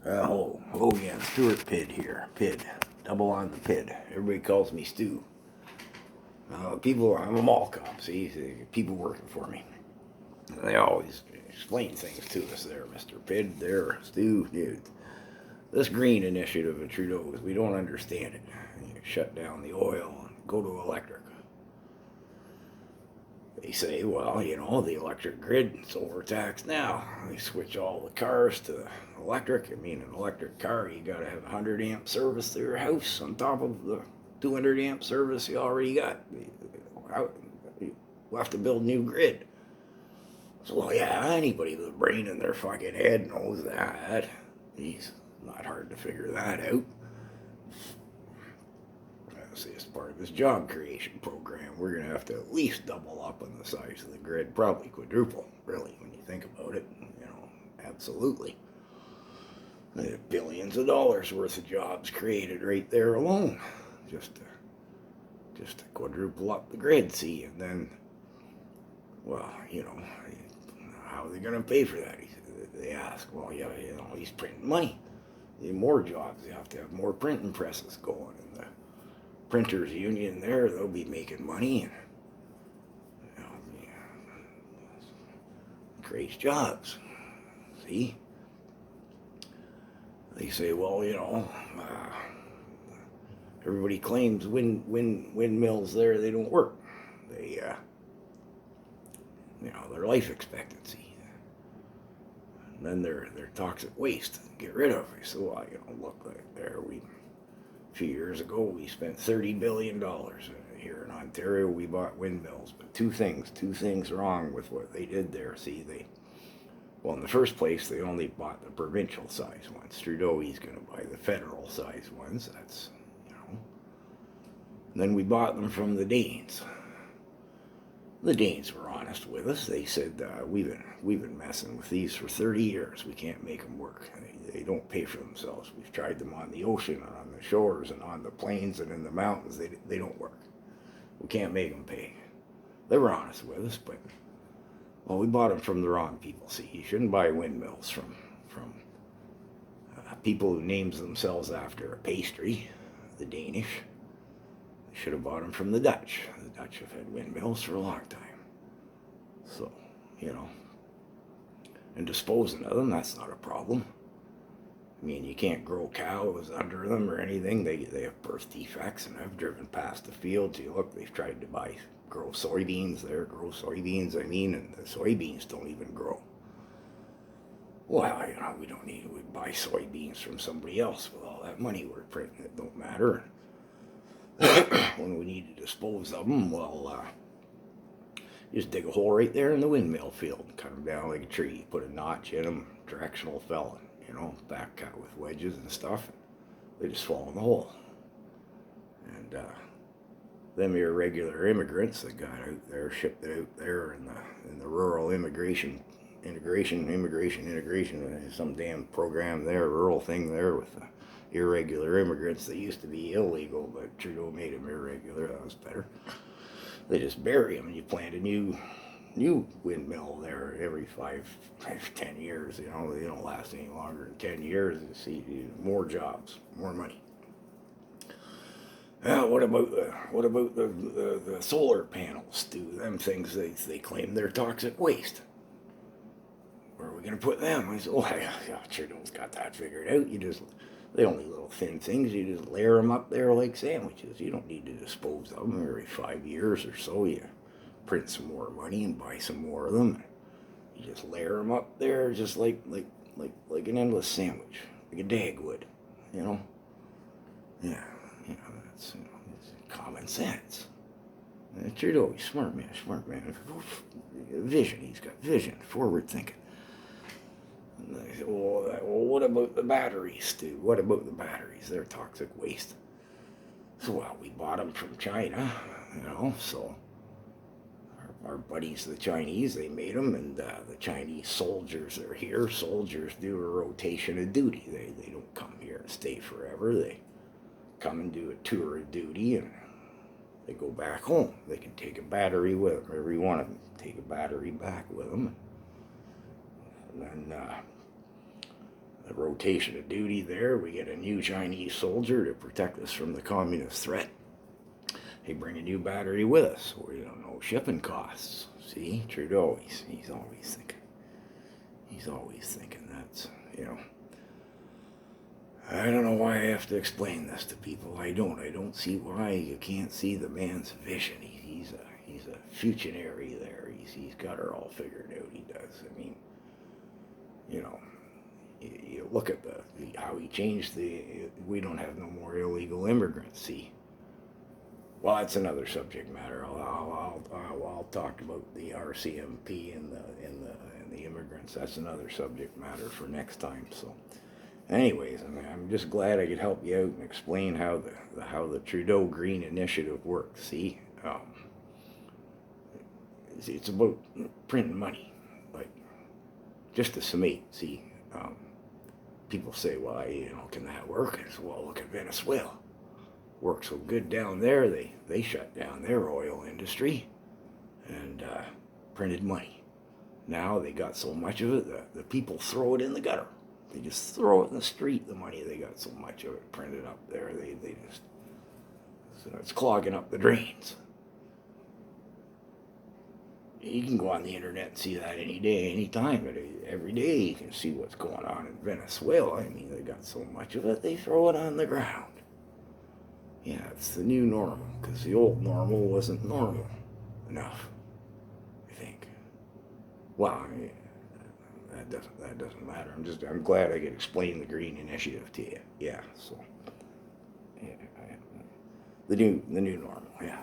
Oh yeah, Stuart Pidd here. Pidd. Double on the Pidd. Everybody calls me Stu. I'm a mall cop, see? People working for me. They always explain things to us there, Mr. Pidd, there, Stu, dude. This green initiative of Trudeau, we don't understand it. You shut down the oil and go to electric. They say, well, the electric grid is overtaxed now. They switch all the cars to electric. I mean, an electric car, you got to have 100 amp service to your house on top of the 200 amp service you already got. We'll have to build a new grid. So, well, yeah, anybody with a brain in their fucking head knows that. It's not hard to figure that out. See, as part of his job creation program, we're going to have to at least double up on the size of the grid, probably quadruple, really, when you think about it. Absolutely. Billions of dollars worth of jobs created right there alone, just to quadruple up the grid. See, and then, well, how are they going to pay for that? They ask. Well, yeah, he's printing money. You need more jobs. You have to have more printing presses going, and the printers union there, they'll be making money and creates jobs. See? They say, well, everybody claims windmills there, they don't work. They, their life expectancy. And then their toxic waste, get rid of. They say, well, look, like there, a few years ago, we spent $30 billion here in Ontario. We bought windmills, but two things wrong with what they did there. See, well, in the first place, they only bought the provincial size ones. Trudeau, he's going to buy the federal size ones. And then we bought them from the Danes. The Danes were honest with us. They said, we've been messing with these for 30 years. We can't make them work. They don't pay for themselves. We've tried them on the ocean and on the shores and on the plains and in the mountains. They don't work. We can't make them pay. They were honest with us, but, well, we bought them from the wrong people. See, you shouldn't buy windmills from people who names themselves after a pastry, the Danish. They should have bought them from the Dutch. The Dutch have had windmills for a long time. So, and disposing of them, that's not a problem. I mean, you can't grow cows under them or anything. They have birth defects, and I've driven past the fields. You look, they've tried to grow soybeans there. And the soybeans don't even grow. Well, we buy soybeans from somebody else with all that money we're printing. It don't matter. When we need to dispose of them, well, you just dig a hole right there in the windmill field, cut them down like a tree, put a notch in them, directional felon, back cut with wedges and stuff. They just fall in the hole. And them irregular immigrants that got out there, shipped out there in the rural integration, some damn program there, rural thing there with the irregular immigrants. They used to be illegal, but Trudeau made them irregular. That was better. They just bury them, and you plant a new windmill there every 10 years. They don't last any longer than 10 years. You see, more jobs, more money. What about the solar panels? Them things they claim they're toxic waste. Where are we going to put them? I said, Trudeau's got that figured out. They only little thin things. You just layer them up there like sandwiches. You don't need to dispose of them every 5 years or so. You print some more money and buy some more of them. You just layer them up there just like an endless sandwich, like a Dagwood, Yeah, that's it's common sense. Trudeau, he's smart man. Vision, he's got vision, forward thinking. And they said, well, what about the batteries, Stu? What about the batteries? They're toxic waste. So, well, we bought them from China, so our buddies, the Chinese, they made them, and the Chinese soldiers are here. Soldiers do a rotation of duty. They don't come here and stay forever. They come and do a tour of duty, and they go back home. They can take a battery with them. Every one of them take a battery back with them. And then a rotation of duty there. We get a new Chinese soldier to protect us from the communist threat. They bring a new battery with us. We don't know shipping costs. See, Trudeau, he's always thinking. He's always thinking that's, you know. I don't know why I have to explain this to people. I don't see why you can't see the man's vision. He's a functionary there. He's got her all figured out. He does. I mean, you know, you look at how he changed we don't have no more illegal immigrants. See, well, that's another subject matter. I'll talk about the RCMP and the immigrants. That's another subject matter for next time. So, anyways, I mean, I'm just glad I could help you out and explain how the Trudeau Green Initiative works. See, it's about printing money, like just to summate. See, people say, well, can that work? I said, well, look at Venezuela. Worked so good down there, they shut down their oil industry and printed money. Now they got so much of it, the people throw it in the gutter. They just throw it in the street, the money. They got so much of it printed up there, so it's clogging up the drains. You can go on the internet and see that any day, any time. Every day you can see what's going on in Venezuela. I mean, they got so much of it, they throw it on the ground. Yeah, it's the new normal, because the old normal wasn't normal enough, I think. Well, I mean, that doesn't matter. I'm glad I could explain the Green Initiative to you. Yeah, so yeah, the new normal. Yeah.